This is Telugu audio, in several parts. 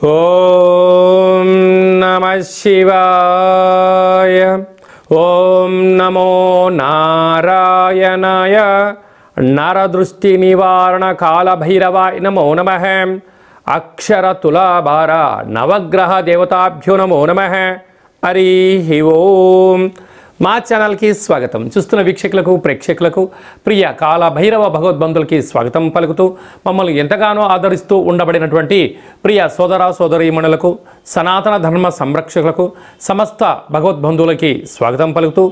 ఓం నమః శివాయ. ఓం నమో నారాయణాయ. నరదృష్టి నివారణ కాళభైరవాయ నమో నమః. అక్షర తులాభార నవగ్రహ దేవతాభ్యో నమో నమః. హరి ఓం. మా ఛానల్కి స్వాగతం. చూస్తున్న వీక్షకులకు ప్రేక్షకులకు ప్రియ కాళభైరవ భగవద్బంధులకి స్వాగతం పలుకుతూ మమ్మల్ని ఎంతగానో ఆదరిస్తూ ఉండబడినటువంటి ప్రియ సోదర సోదరీమణులకు సనాతన ధర్మ సంరక్షకులకు సమస్త భగవద్బంధువులకి స్వాగతం పలుకుతూ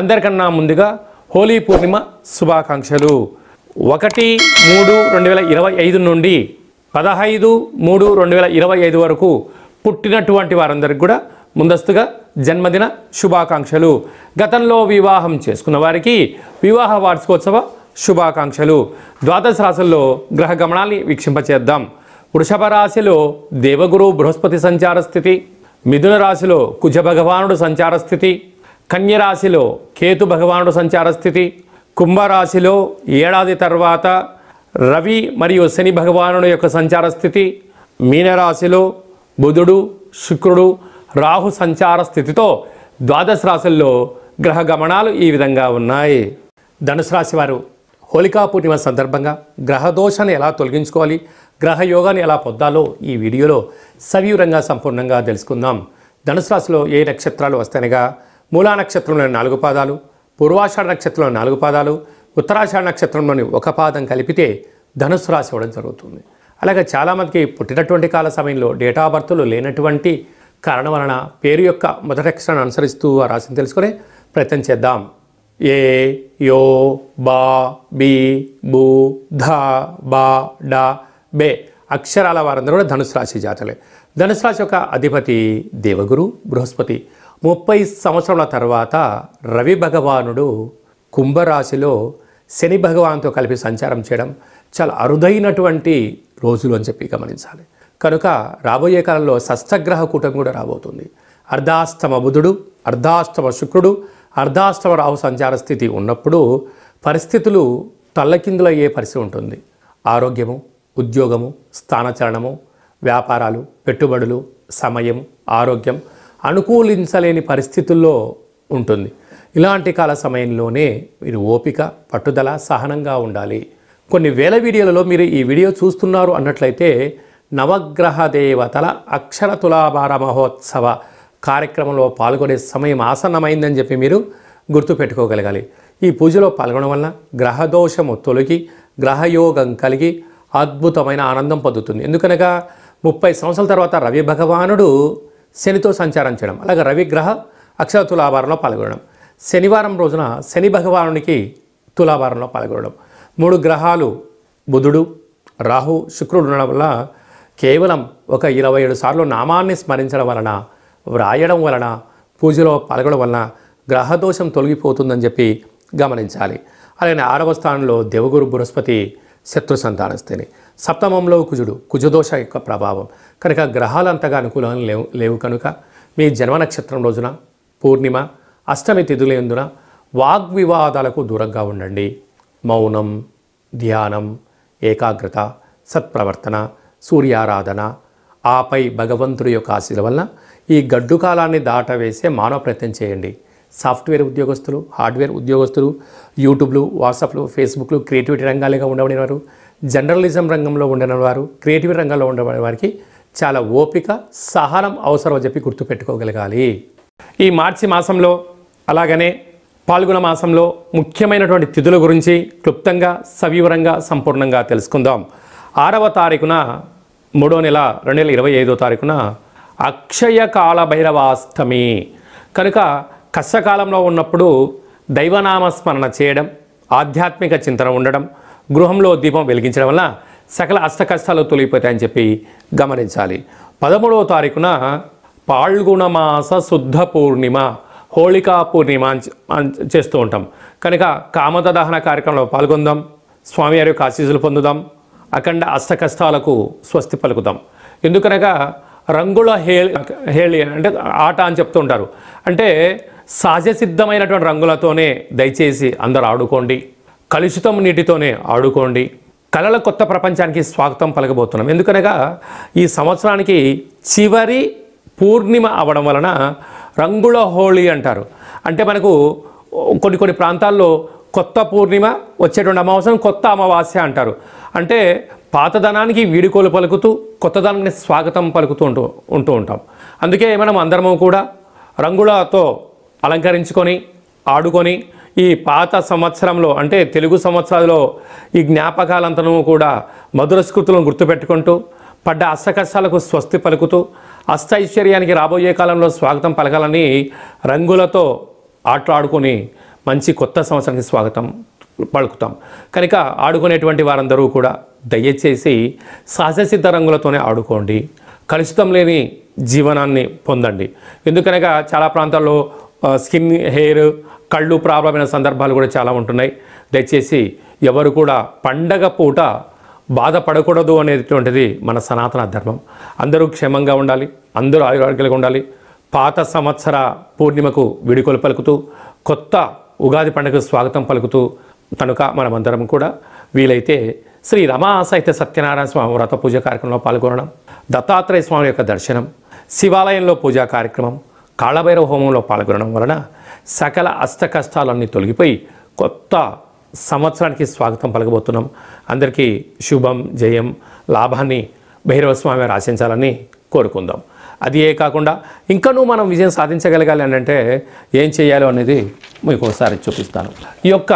అందరికన్నా ముందుగా హోలీ పూర్ణిమ శుభాకాంక్షలు. 1/3/2025 నుండి 15/3/2025 వరకు పుట్టినటువంటి వారందరికీ కూడా ముందస్తుగా జన్మదిన శుభాకాంక్షలు. గతంలో వివాహం చేసుకున్న వారికి వివాహ వార్షికోత్సవ శుభాకాంక్షలు. ద్వాదశ రాశుల్లో గ్రహ గమనాన్ని వీక్షింపచేద్దాం. వృషభ రాశిలో దేవగురు బృహస్పతి సంచార స్థితి, మిథున రాశిలో కుజ భగవానుడు సంచార స్థితి, కన్య రాశిలో కేతు భగవానుడు సంచార స్థితి, కుంభరాశిలో ఏడాది తర్వాత రవి మరియు శని భగవానుడు యొక్క సంచార స్థితి, మీనరాశిలో బుధుడు శుక్రుడు రాహు సంచార స్థితితో ద్వాదశ రాశుల్లో గ్రహ గమనాలు ఈ విధంగా ఉన్నాయి. ధనుసు రాశి వారు హోళికా పూర్ణిమ సందర్భంగా గ్రహ దోషాన్ని ఎలా తొలగించుకోవాలి, గ్రహ యోగాన్ని ఎలా పొందాలో ఈ వీడియోలో సవివరంగా సంపూర్ణంగా తెలుసుకుందాం. ధనుసు రాశిలో ఏ నక్షత్రాలు వస్తాయనగా మూలా నక్షత్రంలోని 4 పాదాలు, పూర్వాషాఢ నక్షత్రంలోని 4 పాదాలు, ఉత్తరాషాఢ నక్షత్రంలోని 1 పాదం కలిపితే ధనుసు రాశి అవ్వడం జరుగుతుంది. అలాగే చాలామందికి పుట్టినటువంటి కాల సమయంలో డేటా ఆఫ్ బర్త్లు లేనటువంటి కారణం వలన పేరు యొక్క మొదటి అక్షరాన్ని అనుసరిస్తూ ఆ రాశిని తెలుసుకునే ప్రయత్నం చేద్దాం. ఏ, యో, బా, బి, బు, ధ, బా, డా, బే అక్షరాల వారందరూ కూడా ధనుసు రాశి జాతలే. ధనుసు రాశి యొక్క అధిపతి దేవగురు బృహస్పతి. 30 సంవత్సరాల తర్వాత రవి భగవానుడు కుంభరాశిలో శని భగవాన్తో కలిపి సంచారం చేయడం చాలా అరుదైనటువంటి రోజులు అని చెప్పి గమనించాలి. కనుక రాబోయే కాలంలో షష్ఠగ్రహ కూటమి కూడా రాబోతుంది. అర్ధాష్టమ బుధుడు, అర్ధాష్టమ శుక్రుడు, అర్ధాష్టమ రాహు సంచార స్థితి ఉన్నప్పుడు పరిస్థితులు తల్లకిందులయ్యే పరిస్థితి ఉంటుంది. ఆరోగ్యము, ఉద్యోగము, స్థానచలనము, వ్యాపారాలు, పెట్టుబడులు, సమయం, ఆరోగ్యం అనుకూలించలేని పరిస్థితుల్లో ఉంటుంది. ఇలాంటి కాల సమయంలోనే మీరు ఓపిక, పట్టుదల, సహనంగా ఉండాలి. కొన్ని వేల వీడియోలలో మీరు ఈ వీడియో చూస్తున్నారు అన్నట్లయితే నవగ్రహ దేవతల అక్షర తులాభార మహోత్సవ కార్యక్రమంలో పాల్గొనే సమయం ఆసన్నమైందని చెప్పి మీరు గుర్తుపెట్టుకోగలగాలి. ఈ పూజలో పాల్గొనడం వలన గ్రహదోషము తొలగి గ్రహయోగం కలిగి అద్భుతమైన ఆనందం పొందుతుంది. ఎందుకనగా 30 సంవత్సరాల తర్వాత రవి భగవానుడు శనితో సంచారం చేయడం, అలాగే రవి గ్రహ అక్షర తులాభారంలో పాల్గొనడం, శనివారం రోజున శని భగవానునికి తులాభారంలో పాల్గొనడం, 3 గ్రహాలు బుధుడు రాహు శుక్రుడు ఉండడం వల్ల కేవలం ఒక 27 సార్లు నామాన్ని స్మరించడం వలన, వ్రాయడం వలన, పూజలో పాల్గొనడం వలన గ్రహదోషం తొలగిపోతుందని చెప్పి గమనించాలి. అలాగే 6వ స్థానంలో దేవగురు బృహస్పతి శత్రు సంతానస్థితి, సప్తమంలో కుజుడు కుజదోష యొక్క ప్రభావం కనుక గ్రహాలు అంతగా అనుకూలంగా లేవు కనుక మీ జన్మ నక్షత్రం రోజున పూర్ణిమ అష్టమి తిథులందున వాగ్వివాదాలకు దూరంగా ఉండండి. మౌనం, ధ్యానం, ఏకాగ్రత, సత్ప్రవర్తన, సూర్యారాధన, ఆపై భగవంతుడి యొక్క ఆశీస్సుల వలన ఈ గడ్డు కాలాన్ని దాటవేసే మానవ ప్రయత్నం చేయండి. సాఫ్ట్వేర్ ఉద్యోగస్తులు, హార్డ్వేర్ ఉద్యోగస్తులు, యూట్యూబ్లు, వాట్సాప్లు, ఫేస్బుక్లు, క్రియేటివిటీ రంగాలుగా ఉండబడిన వారు, జర్నలిజం రంగంలో ఉండిన వారు, క్రియేటివిటీ రంగంలో ఉండబడిన వారికి చాలా ఓపిక, సహనం అవసరం అని చెప్పి గుర్తుపెట్టుకోగలగాలి. ఈ మార్చి మాసంలో అలాగనే పాల్గొన మాసంలో ముఖ్యమైనటువంటి తిథుల గురించి క్లుప్తంగా సవివరంగా సంపూర్ణంగా తెలుసుకుందాం. 6వ తారీఖున 3వ నెల 2025వ తారీఖున అక్షయ కాళభైరవాష్టమి కనుక కష్టకాలంలో ఉన్నప్పుడు దైవనామస్మరణ చేయడం, ఆధ్యాత్మిక చింతన ఉండడం, గృహంలో దీపం వెలిగించడం వల్ల సకల అష్ట కష్టాలు తొలగిపోతాయని చెప్పి గమనించాలి. 13వ తారీఖున పాల్గొనమాస శుద్ధ పూర్ణిమ హోళికా పూర్ణిమ చేస్తూ ఉంటాం కనుక కామద దహన కార్యక్రమంలో పాల్గొందాం, స్వామివారి యొక్క ఆశీస్సులు పొందుదాం, అఖండ అష్ట కష్టాలకు స్వస్తి పలుకుదాం. ఎందుకనగా రంగుల హేళి అంటే ఆట అని చెప్తూ ఉంటారు. అంటే సహజ సిద్ధమైనటువంటి రంగులతోనే దయచేసి అందరూ ఆడుకోండి. కలుషితం నీటితోనే ఆడుకోండి. కళల కొత్త ప్రపంచానికి స్వాగతం పలకబోతున్నాం. ఎందుకనగా ఈ సంవత్సరానికి చివరి పూర్ణిమ అవడం వలన రంగుల హోళీ అంటారు. అంటే మనకు కొన్ని ప్రాంతాల్లో కొత్త పూర్ణిమ, వచ్చేటువంటి అమావాస్యను కొత్త అమావాస్య అంటారు. అంటే పాతదనానికి వీడుకోలు పలుకుతూ కొత్తదనానికి స్వాగతం పలుకుతూ ఉంటూ ఉంటాం. అందుకే మనం అందరము కూడా రంగులతో అలంకరించుకొని ఆడుకొని ఈ పాత సంవత్సరంలో అంటే తెలుగు సంవత్సరాల్లో ఈ జ్ఞాపకాలంతనూ కూడా మధుర స్మృతులను గుర్తుపెట్టుకుంటూ పడ్డ అష్టకష్టాలకు స్వస్తి పలుకుతూ అష్టైశ్వర్యానికి రాబోయే కాలంలో స్వాగతం పలకాలని రంగులతో ఆటలాడుకొని మంచి కొత్త సంవత్సరానికి స్వాగతం పలుకుతాం. కనుక ఆడుకునేటువంటి వారందరూ కూడా దయచేసి సహజసిద్ధ రంగులతోనే ఆడుకోండి. కలుషితం లేని జీవనాన్ని పొందండి. ఎందుకనగా చాలా ప్రాంతాల్లో స్కిన్, హెయిర్, కళ్ళు ప్రాబ్లం అయిన సందర్భాలు కూడా చాలా ఉంటున్నాయి. దయచేసి ఎవరు కూడా పండగ పూట బాధపడకూడదు అనేటువంటిది మన సనాతన ధర్మం. అందరూ క్షేమంగా ఉండాలి, అందరూ ఆరోగ్యంగా ఉండాలి. పాత సంవత్సర పూర్ణిమకు వీడుకోలు పలుకుతూ కొత్త ఉగాది పండుగకు స్వాగతం పలుకుతూ కనుక మనమందరం కూడా వీలైతే శ్రీ రమా సహిత సత్యనారాయణ స్వామి వ్రత పూజ కార్యక్రమంలో పాల్గొనడం, దత్తాత్రేయ స్వామి యొక్క దర్శనం, శివాలయంలో పూజా కార్యక్రమం, కాళభైరవ హోమంలో పాల్గొనడం వలన సకల అష్ట కష్టాలన్నీ తొలగిపోయి కొత్త సంవత్సరానికి స్వాగతం పలకబోతున్నాం. అందరికీ శుభం, జయం, లాభాన్ని భైరవ స్వామి వారు ఆశించాలని కోరుకుందాం. అది ఏ కాకుండా ఇంకనూ మనం విజయం సాధించగలగాలి అని అంటే ఏం చేయాలో అనేది మీకు ఒకసారి చూపిస్తాను. ఈ యొక్క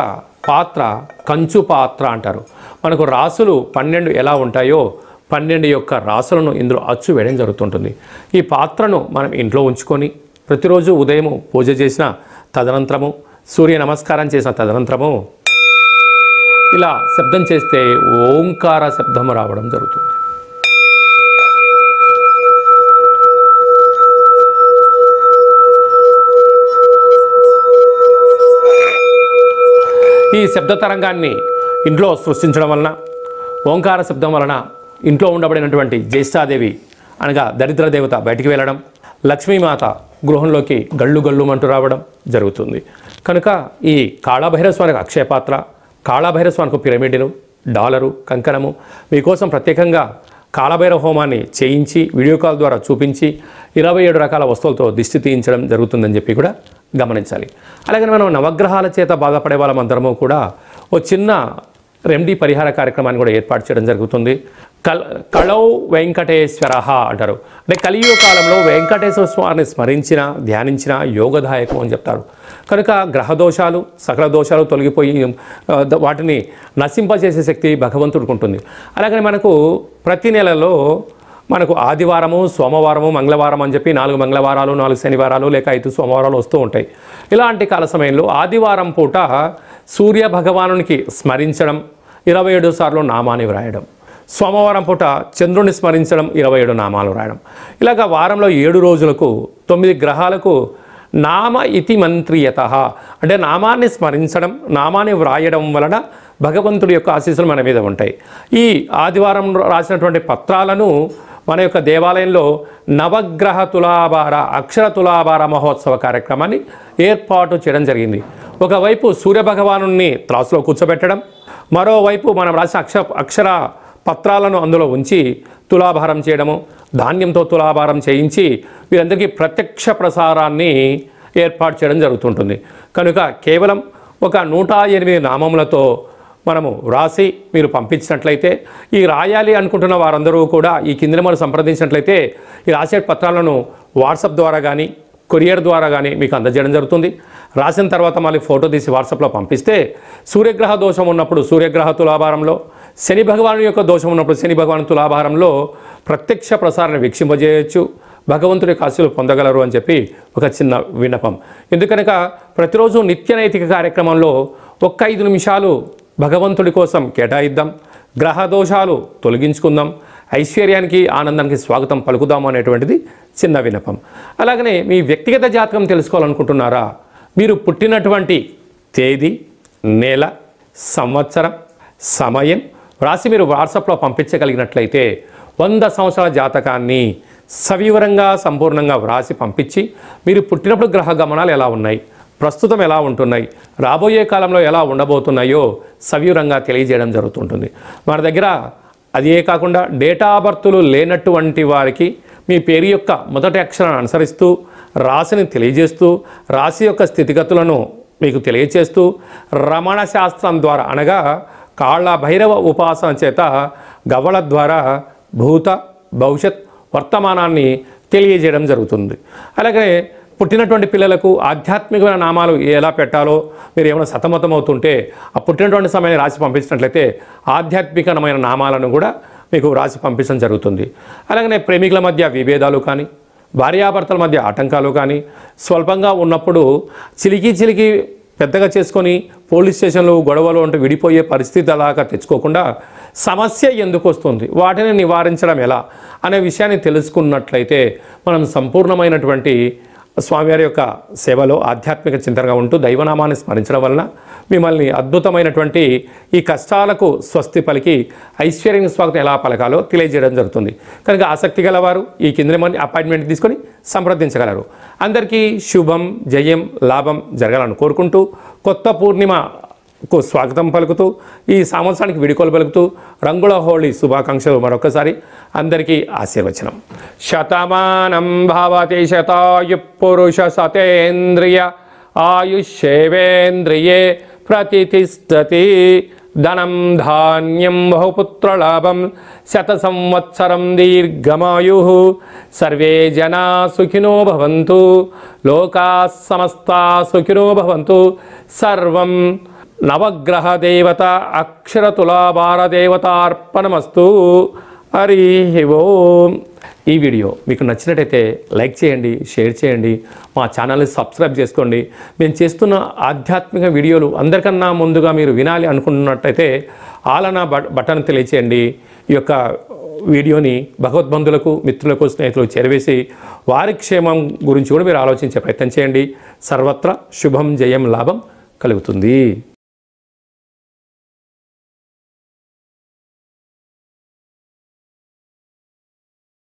పాత్ర కంచు పాత్ర అంటారు. మనకు రాసులు 12 ఎలా ఉంటాయో 12 యొక్క రాసులను ఇందులో అచ్చు వేయడం జరుగుతుంటుంది. ఈ పాత్రను మనం ఇంట్లో ఉంచుకొని ప్రతిరోజు ఉదయం పూజ చేసిన తదనంతరము, సూర్య నమస్కారం చేసిన తదనంతరము ఇలా శబ్దం చేస్తే ఓంకార శబ్దం రావడం జరుగుతుంది. ఈ శబ్ద తరంగాన్ని ఇంట్లో సృష్టించడం వలన, ఓంకార శబ్దం వలన ఇంట్లో ఉండబడినటువంటి జ్యేష్ఠాదేవి అనగా దరిద్ర దేవత బయటికి వెళ్ళడం, లక్ష్మీమాత గృహంలోకి గళ్ళు గళ్ళుమంటూ రావడం జరుగుతుంది. కనుక ఈ కాళభైరవ స్వామికి అక్షయపాత్ర, కాళభైరవ స్వామికి పిరమిడ్లు, డాలరు, కంకణము మీకోసం ప్రత్యేకంగా కాళభైరవ హోమాన్ని చేయించి వీడియో కాల్ ద్వారా చూపించి 27 రకాల వస్తువులతో దిష్టి తీయించడం జరుగుతుందని చెప్పి కూడా గమనించాలి. అలాగే మనం నవగ్రహాల చేత బాధపడే వాళ్ళమందరము కూడా ఓ చిన్న రెమెడీ పరిహార కార్యక్రమాన్ని కూడా ఏర్పాటు చేయడం జరుగుతుంది. కళౌ వెంకటేశ్వర అంటారు. అంటే కలియుగ కాలంలో వెంకటేశ్వర స్వామిని స్మరించిన, ధ్యానించిన యోగదాయకం అని చెప్తారు. కనుక గ్రహ దోషాలు, సకల దోషాలు తొలగిపోయి వాటిని నశింపజేసే శక్తి భగవంతుడికి ఉంటుంది. అలాగని మనకు ప్రతి నెలలో మనకు ఆదివారము, సోమవారము, మంగళవారం అని చెప్పి 4 మంగళవారాలు, 4 శనివారాలు లేక 5 సోమవారాలు వస్తూ ఉంటాయి. ఇలాంటి కాల సమయంలో ఆదివారం పూట సూర్య భగవానునికి స్మరించడం, 27 సార్లు నామాన్ని వ్రాయడం, సోమవారం పూట చంద్రుని స్మరించడం, 27 నామాలు రాయడం. ఇలాగ వారంలో 7 రోజులకు 9 గ్రహాలకు నామ ఇతి మంత్రియత అంటే నామాన్ని స్మరించడం, నామాన్ని వ్రాయడం వలన భగవంతుడి యొక్క ఆశీస్సులు మన మీద ఉంటాయి. ఈ ఆదివారం రాసినటువంటి పత్రాలను మన యొక్క దేవాలయంలో నవగ్రహ తులాభార, అక్షర తులాభార మహోత్సవ కార్యక్రమాన్ని ఏర్పాటు చేయడం జరిగింది. ఒకవైపు సూర్యభగవాను త్రాసులో కూర్చోబెట్టడం, మరోవైపు మనం రాసిన అక్షర పత్రాలను అందులో ఉంచి తులాభారం చేయడము, ధాన్యంతో తులాభారం చేయించి వీరందరికీ ప్రత్యక్ష ప్రసారాన్ని ఏర్పాటు చేయడం జరుగుతుంటుంది. కనుక కేవలం ఒక 108 నామములతో మనము వ్రాసి మీరు పంపించినట్లయితే, ఈ రాయాలి అనుకుంటున్న వారందరూ కూడా ఈ కింద మనం సంప్రదించినట్లయితే ఈ రాసే పత్రాలను వాట్సాప్ ద్వారా కానీ కొరియర్ ద్వారా కానీ మీకు అందజేయడం జరుగుతుంది. రాసిన తర్వాత మళ్ళీ ఫోటో తీసి వాట్సాప్లో పంపిస్తే సూర్యగ్రహ దోషం ఉన్నప్పుడు సూర్యగ్రహ తులాభారంలో, శని భగవాను యొక్క దోషం ఉన్నప్పుడు శని భగవాను తులాభారంలో ప్రత్యక్ష ప్రసారాన్ని వీక్షింపజేయచ్చు, భగవంతుడి యొక్క ఆశీస్సులు పొందగలరు అని చెప్పి ఒక చిన్న విన్నపం. ఎందుకనక ప్రతిరోజు నిత్య నైతిక కార్యక్రమంలో 5 నిమిషాలు భగవంతుడి కోసం కేటాయిద్దాం, గ్రహ దోషాలు తొలగించుకుందాం, ఐశ్వర్యానికి ఆనందానికి స్వాగతం పలుకుదాం అనేటువంటిది చిన్న విన్నపం. అలాగనే మీ వ్యక్తిగత జాతకం తెలుసుకోవాలనుకుంటున్నారా? మీరు పుట్టినటువంటి తేదీ, నెల, సంవత్సరం, సమయం రాసి మీరు వాట్సాప్లో పంపించగలిగినట్లయితే 100 సంవత్సరాల జాతకాన్ని సవివరంగా సంపూర్ణంగా వ్రాసి పంపించి మీరు పుట్టినప్పుడు గ్రహ గమనాలు ఎలా ఉన్నాయి, ప్రస్తుతం ఎలా ఉంటున్నాయి, రాబోయే కాలంలో ఎలా ఉండబోతున్నాయో సవివరంగా తెలియజేయడం జరుగుతుంటుంది. మన దగ్గర అదే కాకుండా డేటా ఆఫ్ బర్త్లు లేనటువంటి వారికి మీ పేరు యొక్క మొదటి అక్షరాన్ని అనుసరిస్తూ రాశిని తెలియజేస్తూ రాశి యొక్క స్థితిగతులను మీకు తెలియజేస్తూ రమణ శాస్త్రం ద్వారా అనగా కాళ్ళ భైరవ ఉపాసన చేత గవ్వల ద్వారా భూత భవిష్యత్ వర్తమానాన్ని తెలియజేయడం జరుగుతుంది. అలాగే పుట్టినటువంటి పిల్లలకు ఆధ్యాత్మికమైన నామాలు ఎలా పెట్టాలో మీరు ఏమైనా సతమతమవుతుంటే ఆ పుట్టినటువంటి సమయాన్ని రాసి పంపించినట్లయితే ఆధ్యాత్మికమైన నామాలను కూడా మీకు రాసి పంపించడం జరుగుతుంది. అలాగనే ప్రేమికుల మధ్య విభేదాలు కానీ భార్యాభర్తల మధ్య ఆటంకాలు కానీ స్వల్పంగా ఉన్నప్పుడు చిలికి పెద్దగా చేసుకొని పోలీస్ స్టేషన్లు గొడవలు అంటే విడిపోయే పరిస్థితి అలాగా తెచ్చుకోకుండా సమస్య ఎందుకు వస్తుంది, వాటిని నివారించడం ఎలా అనే విషయాన్ని తెలుసుకున్నట్లయితే మనం సంపూర్ణమైనటువంటి స్వామివారి యొక్క సేవలో ఆధ్యాత్మిక చింతనగా ఉంటూ దైవనామాన్ని స్మరించడం వలన మిమ్మల్ని అద్భుతమైనటువంటి ఈ కష్టాలకు స్వస్తి పలికి ఐశ్వర్యం స్వాగతం ఎలా పలకాలో తెలియజేయడం జరుగుతుంది. కనుక ఆసక్తి గలవారు ఈ కింద అపాయింట్మెంట్ తీసుకొని సంప్రదించగలరు. అందరికీ శుభం, జయం, లాభం జరగాలని కోరుకుంటూ కొత్త పూర్ణిమకు స్వాగతం పలుకుతూ ఈ సంవత్సరానికి విడుకోలు పలుకుతూ రంగుల హోళీ శుభాకాంక్షలు మరొకసారి అందరికీ ఆశీర్వచనం. శతమానం భవతి శతాయు పురుష సతేంద్రియ ఆయుష్యేవేంద్రియే ప్రతిష్టతి. ధనం ధాన్యం బహుపుత్రలాభం శత సంవత్సరం దీర్ఘమాయు. సర్వే జనా సుఖినో భవంతు. లోకా సమస్తా సుఖినో భవంతు. సర్వం నవగ్రహ దేవత అక్షరతులాభార దేవతార్పణమస్తు. హరి ఓం. ఈ వీడియో మీకు నచ్చినట్టయితే లైక్ చేయండి, షేర్ చేయండి, మా ఛానల్ని సబ్స్క్రైబ్ చేసుకోండి. మేము చేస్తున్న ఆధ్యాత్మిక వీడియోలు అందరికన్నా ముందుగా మీరు వినాలి అనుకుంటున్నట్టయితే ఆలనా బటన్ తెలియచేయండి. ఈ యొక్క వీడియోని భగవద్బంధులకు, మిత్రులకు, స్నేహితులకు చేరవేసి వారి క్షేమం గురించి కూడా మీరు ఆలోచించే ప్రయత్నం చేయండి. సర్వత్రా శుభం, జయం, లాభం కలుగుతుంది.